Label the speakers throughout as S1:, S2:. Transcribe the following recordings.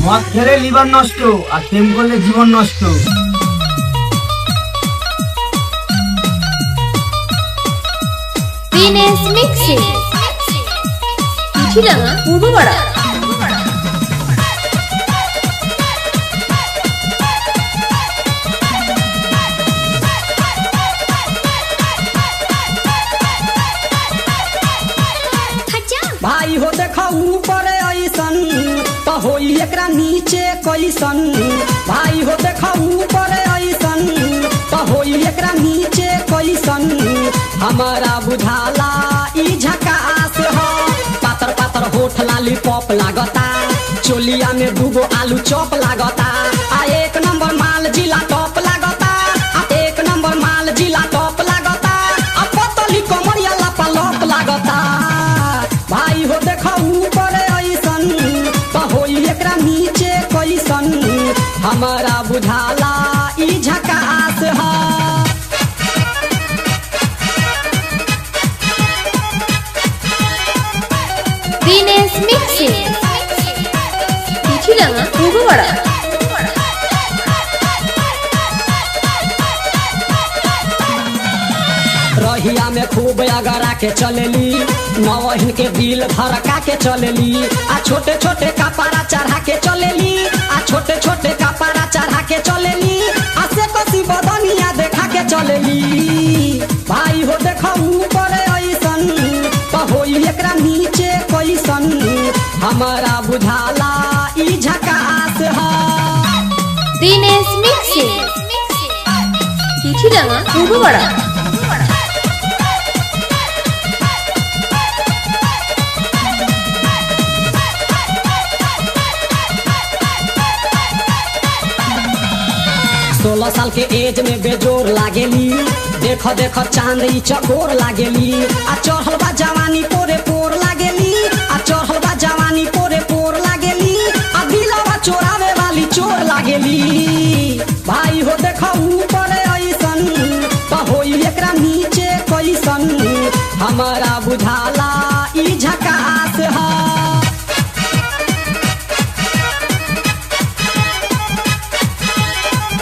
S1: মদ খেলে লিভার নষ্ট আর প্রেম করলে জীবন নষ্ট।
S2: দিনেশ মিক্সিং চিঠিডাঙ্গা পূর্বপাড়া।
S3: भाई हो देखा ऊपर ऐसन तो होई एकरा नीचे कैसन। भाई हो देखा ऊपर ऐसन तो होई एकरा नीचे कैसन। हमारा बुझाला ई झकास हो, पातर पातर होठ लाली पॉप लागता, चोलिया में दूगो आलू चॉप लागता। आ एक नंबर माल जिला टॉप लागता, आ एक नंबर माल जिला टॉप लागता। आ पतली कमरिया लापा लॉप लागता। भाई हो देखा ऊपर ऐसन तो होई एकरा नीचे कैसन। हमारा बुझाला ई झकास है।
S2: দিনেশ মিক্সিং চিঠিডাঙ্গা পূর্বপাড়া।
S3: रहिया में खूब अगरा के चलेली, नवहिन के दिल धड़का के चलेली। आ छोटे छोटे कपड़ा चढ़ा के चलेली, आ छोटे छोटे कपड़ा चढ़ा के चलेली। आ से कसी बदनिया देखा के चलेली। भाई हो देखा ऊपर ऐसन तो होई एकरा नीचे कैसन। हमारा बुझाला ई झकास है।
S2: দিনেশ মিক্সিং চিঠিডাঙ্গা পূর্বপাড়া।
S3: सोलह साल के एज में बेजोर लागेली, देखो देखो चांद ई चकोर लागेली। आ चढ़ल बा जवानी पोरे पोर लागेली, आ चढ़ल बा जवानी पोरे पोर लागेली। आ दिलवा चोरावे वाली चोर लागेली। भाई हो देखो ऊपर ऐसन तो होई एकरा नीचे कैसन। हमारा बुझाला ई झकास है।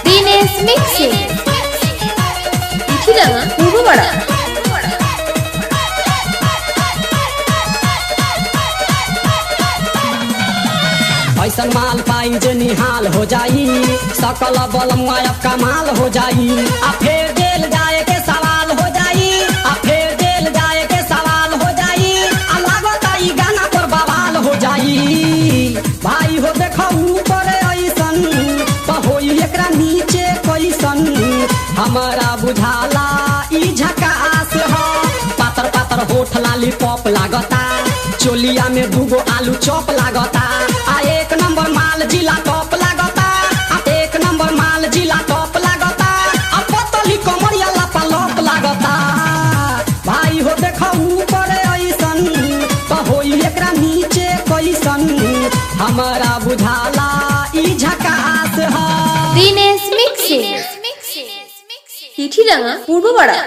S2: দিনেশ মিক্সিং চিঠিডাঙ্গা পূর্বপাড়া।
S3: ऐसन माल पाई जे निहाल हो जाई, सकल बल मायब कमाल हो जाई। आ फेर जेल जाए के सवाल हो जाई, आ फेर जेल जाए के सवाल हो जाई। आ लागता ई गाना पर बवाल हो जाई। भाई हो देखा ऊपर ऐसन तो होई एकरा नीचे कैसन। हमारा बुझाला ई झकास है। पातर पातर होठ लाली पॉप लागता, चोलिया में दूगो आलू चॉप लागता। आ एक नंबर माल जिला टॉप लागता, आ एक नंबर माल जिला टॉप लागता। आ पतली कमरिया लापा लॉप लागता। भाई हो देखा ऊपर ऐसन तो होई एकरा नीचे कैसन। हमारा बुझाला ई झकास है।
S2: দিনেশ মিক্সিং চিঠিডাঙ্গা পূর্বপাড়া।